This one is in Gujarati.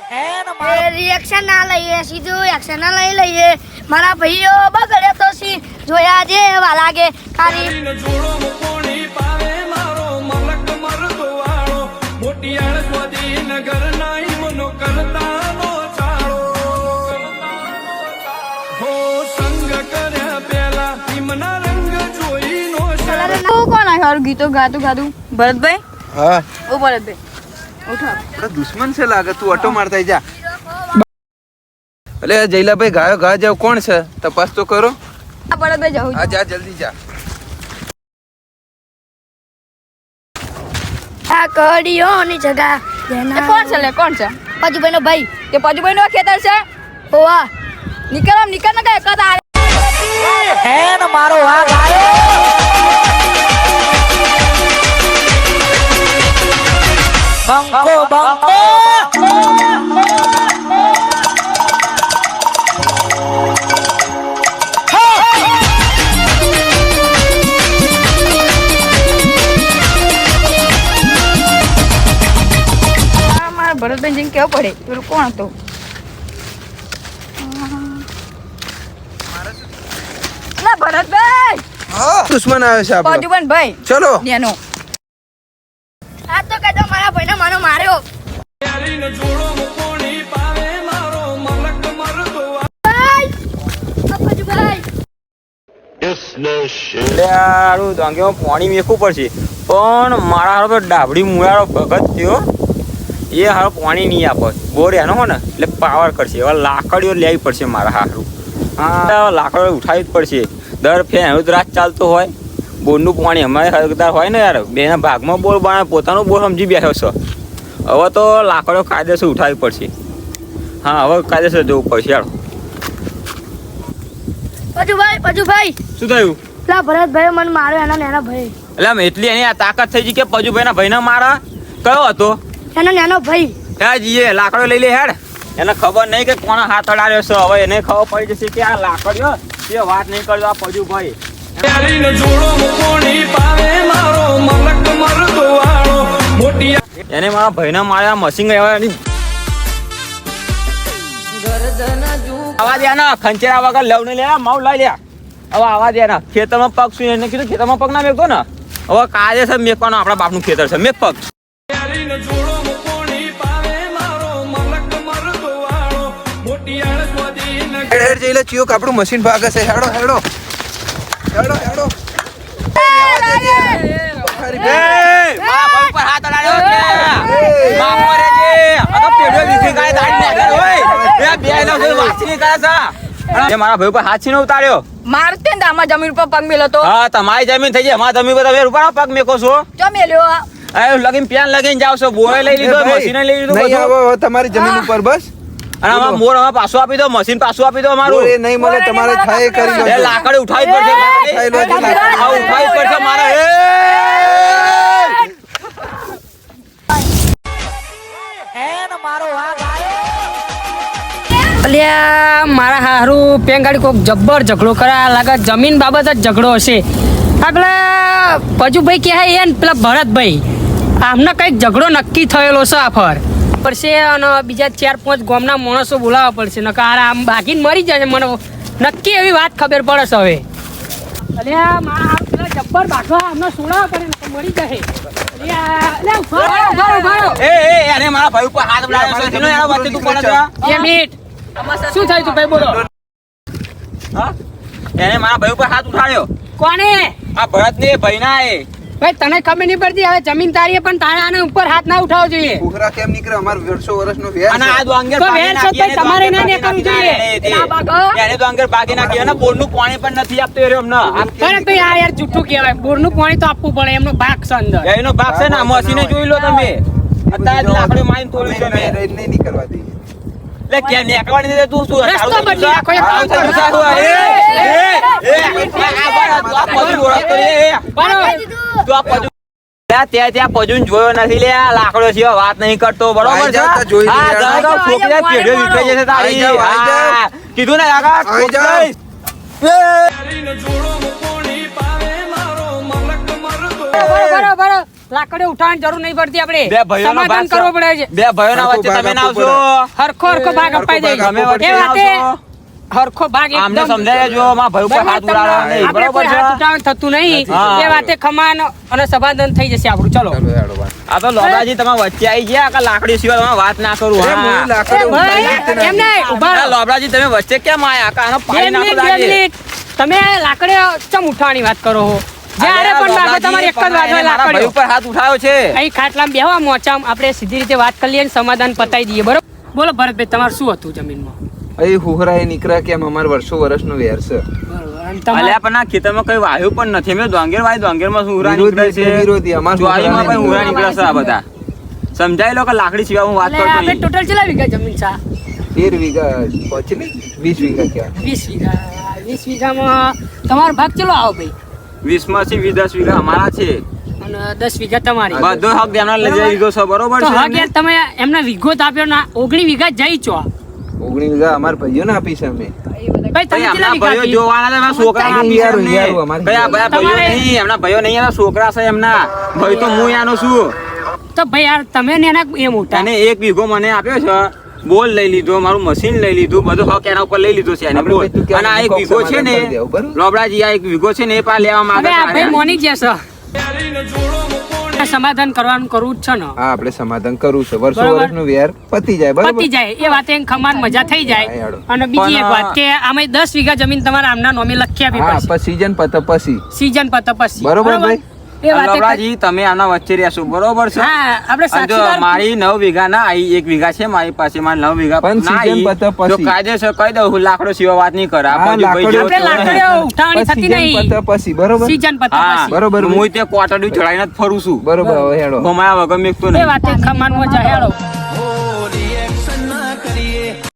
રિએક્શન ના લઈએ, સીધું એક્શન ના લઈ લઈએ. મારા ભાઈઓ બગડે તો સી જોયા જેવા લાગે ખાલી. કોણ આવ્યું ગીતો ગાતું ગાતું? ભરતભાઈ. હા ઓ ભરતભાઈ ઉઠો. દુશ્મન છે લાગે, તું ઓટો મારતા જા. અલે જયલાભાઈ ગાયો ગા જાવ કોણ છે તપાસ તો કરો. ભરતભાઈ જાઉં હા જા જલ્દી જા. આ કડીઓની જગા કોણ છે લે? કોણ છે? પજુભાઈનો ભાઈ. કે પજુભાઈ નું ખેતર છે? ઓવા નીકળ નીકળ ને કઈ કદ આવે હેન મારો વાઘ આવ્યો. બંકો બંકો ભરતભાઈ જઈને કેવું પડે પેલું કોણ હતું? ભરતભાઈ દુશ્મન આવ્યો છે આપણો. પજુભાઈ ભાઈ ચલો નેનો આ તો કદો મારા ભાઈને મને માર્યો. પાણી મેકવું પડશે પણ મારા હારો ડાબડી મુળારો ભગત થયો એ હારો પાણી નહીં આપે. બોર એનો હો ને એટલે પાવર કરશે. હવે લાકડીઓ લેવી પડશે મારા હારું. હા લાકડીઓ ઉઠાવવી જ પડશે. દર ફેર એનું રાત ચાલતો હોય. બોરનું પાણી અમારે હરકદાર હોય ને યાર, બેના ભાગમાં બોર બનાવે, પોતાનું બોર સમજી બેઠો છે. હવે તો લાકડીઓ કાયદેસર ઉઠાવવી પડશે. હા હવે કાયદેસર જવું પડશે યાર. પજુભાઈ શું થયું? પેલા ભરતભાઈ મને માર્યો, એના નેના ભાઈ. એટલે આમ એટલી એની આ તાકાત થઈ ગઈ કે પજુભાઈના ભાઈને મારા કયો હતો? એનો નેનો ભાઈ. હે જીએ લાકડો લઈ લે હેડ. એને ખબર નહીં કે કોનો હાથ અડાડ્યો છે. હવે એને ખબર પડી જશે કે આ લાકડીઓ એ વાત નહીં કરજો આ પજુભાઈ. એને મારા ભાઈને માર્યા મશીન રહેવાની આવા દે ને ખંચેરા વગર લવ ને લે માવ લઈ લે. હવે આવા દે ને ખેતરમાં પગ શું એને કીધું ખેતરમાં પગ ના મેકતો ને. હવે કાયદેસર મેકવાનો આપણા બાપનું ખેતર છે, મેક પગ. હેડ જઈને ચિયો આપણું મશીન ભાગે છે. હેડો હેડો હેડો હેડો. મારા ભાઈ ઉપર હાથ છીનો ઉતાર્યો. મારતે ને આમાં જમીન પર પગ મેલો તો. હા તમારી જમીન થઈ જાય, અમારી જમીન પર તમે ઉપર પગ મેકો છો. ચો મેલ્યો લગીન પેન લગીને જાવ છો. બોરે લઈ લીધો, મશીને લઈ લીધું નહીં બધું. હવે તમારી જમીન ઉપર બસ. અને આમાં મોર અમે પાછું આપી દો, મશીન પાછું આપી દો અમારું. એ નહીં મળે તમારે થાય કરી લો. લાકડી ઉઠાવી પડશે ઉઠાવી લો. ઉઠાવી પડશે મારે. હેન મારો વાઘ આવ્યો. અલ્યા મારા હારું પેંગાડી કોક જબ્બર ઝઘડો કરા લાગે. જમીન બાબત જ ઝઘડો હશે. આગલા પજુભાઈ કહે એ ને પેલા ભરતભાઈ આમને કંઈક ઝઘડો નક્કી થયેલો છે. આ ફર પડશે અને બીજા 4-5 ગામના માણસો બોલાવવા પડશે. નકાર આમ બાકીને મરી જાય મને નક્કી એવી વાત ખબર પડે છે હવે. અલ્યા મારા હારું પેલા જબ્બર બાટવા આમને સોડાવા પડે ને મરી જાય. એને મારા ભાઈ ઉપર હાથ ઉડાડ્યો છે. એના વચ્ચે તું પડે છે. 2 મિનિટ શું થયું તું ભાઈ બોલો? હા એને મારા ભાઈ ઉપર હાથ ઉઠાડ્યો. કોને? આ ભરત ને ભાઈ ના એ ભાઈ તને ખબર નહીં પડતી હવે જમીન તારી પણ તારે આને ઉપર હાથ ના ઉઠાવવો જોઈએ. ઉઘરા કેમ નીકળે? અમાર 150 વર્ષનો વેર અને છે. આ દોંગર તો વેર છે તો તમારે ના ને કરવું જોઈએ. એને દોંગર બાકી નાખી અને બોરનું પાણી પણ નથી આપતો એ રહ્યો અમને. અરે ભાઈ આ યાર જુઠ્ઠું કહેવાય. બોરનું પાણી તો આપવું પડે, એમનો ભાગ છે અંદર. એનો ભાગ છે ને મશીને જોઈ લો તમે. અત્યારે લાકડી મારીને તોડ્યું છે મેં. નહીં નીકળવા દે. એટલે કેમ નીકળવાની નથી તું શું રસ્તો બદલી નાખો, એક કામ કરો. ત્યાં પજુન જોયો નથી લે. લાકડો છે વાત નહીં કરતો બરોબર છે. કીધું ને લાકડીઓ ઉઠાવવાની જરૂર નહીં પડતી આપણે બે ભાઈઓનો સમાધાન ભાગ કરવો પડે છે બે ભાઈઓના વચ્ચે તમે ના આવશો હરખો ભાગ અપાઈ દે તમે વચ્ચે એ ના વાતે આવશો. હરખો ભાગ આમને એકદમ સમજાય જો માં ભાઈ ઉપર હાથ ઉડાડવા નહીં આપણે બરોબર કોઈ છે હાથ ઉઠાવવાનું થતું નહીં હા. એ વાતે ખમાન અને સમાધાન થઈ જશે આપણું ચલો ચાલો હેડો બા. આ તો લોબાજી તમે વચ્ચે આવી ગયા કે લાકડી સિવાય તમે વાત ના કરું એ હા હું લાકડો એ ભાઈ, ઉઠાવી એમ નહીં, ઊભા રહો. આ લોબરાજી તમે વચ્ચે કેમ આયા કે આનો બે પાડી નાખો મિનિટ, બે લાગે મિનિટ. તમે લાકડીઓ ચમ ઉઠાવવાની વાત કરો છો જ્યારે પણ માગો તમારે એક જ વાત હોય મારા ભાઈ લાકડીઓ ઉપર હાથ ઉઠાવ્યો છે અહીં ખાટલામાં બેહવા મોચામ આપણે સીધી રીતે વાત કરી લઈએ અને સમાધાન પતાવી દઈએ બરોબર બોલો ભરતભાઈ તમારે શું હતું જમીનમાં અહીં હુહરાએ નીકળ્યા કેમ અમાર વર્ષનો વેર છે બરોબર અને તમારે અલ્યા પણ આ ખેતરમાં કઈ વાયુ પણ નથી અમે ડોંગેર વાય ડોંગેરમાં શું હુરા વિરોધી નીકળે છે છે, વિરોધી. અમાર જ્વારીમાં હુરા પણ હુરા નીકળે છે આ બધા સમજાય લો કે લાકડી સિવાય હું વાત એટલે કરતો આપણે નહીં. ટોટલ કેટલા વીઘા જમીન છે 13 વીઘા પહોંચી ને 20 વીઘા ક્યાં 20 વીઘા 20 વીઘામાં તમારો ભાગ ચલો આવો ભાઈ 20 માંથી 10 વીઘા અમારા છે અને 10 વીઘા તમારી બધો હક ધ્યાન લઈ જાય વીઘો છે બરોબર તો છે હક યાર તમે એમને વીઘો તો આપ્યો ના 19 વીઘા જઈ છો 19 વીઘા અમાર ભાઈઓને આપી છે અમે ભાઈ તમે ભાઈ, કેટલા એમના વીઘા ભાઈઓ આપી? જોવાના છે, એમના છોકરા આપી છે યારું, એમને. યારું, અમારી કયા ભાઈ ભાઈઓ તમારે- નહીં એમના ભાઈઓ નહીં એમના છોકરા છે એમના ભાઈ તો હું યાનો છું તો ભાઈ યાર તમે ને એના એ મોટા અને એક વીઘો મને આપ્યો છે બોલ લઈ લીધો મારું મશીન લઈ લીધું બધું હક એના ઉપર લઈ લીધો છે એને આપણે બોલ બધું ક્યાં અને આ એક કોક વીઘો છે ને સમાધાન કરી દેવું, બરોબર? લોબડાજી આ એક વીઘો છે ને એ પા લેવા માંગે હવે આ ભાઈ છે મોની જશે સમાધાન કરવાનું કરવું જ છે ને હા આપણે સમાધાન કરવું છે વર્ષો બરોબર. વર્ષનું વેર પતી જાય બરોબર પતી જાય એ વાતે એમ ખમાન મજા થઈ હા, જાય હેડો. અને બીજી એક પણ, વાત કે આમે 10 વીઘા જમીન તમારા આમના નોમે લખી આપી હા પડશે પછી સીઝન પતે પછી સીઝન પતે પછી બરોબર ભાઈ? એ વાતે લોબડાજી તમે આના વચ્ચે રહેશો બરોબર છે હા આપણે અને જો સાક્ષીદાર મારી 9 વીઘા ના આવી 1 વીઘા છે મારી પાસે મારી 9 વીઘા પણ ના season આવી, પતે પછી. તો કાયદેસર કહી દઉં હું લાકડો સિવાય વાત નહીં કરે આ હા, બાજુ ભાઈ જેવો આપણે તો નહીં. લાકડીઓ ઉઠાવવાની પછી થતી season નહીં પતે પછી બરોબર સીઝન પતે હા પછી બરોબર. હું તે કોટડું ચડાઈને જ ફરું છું બરોબર હવે હેડો ભમાયા વગર મેકતો એ નહીં વાતે ખમાન મજા હેડો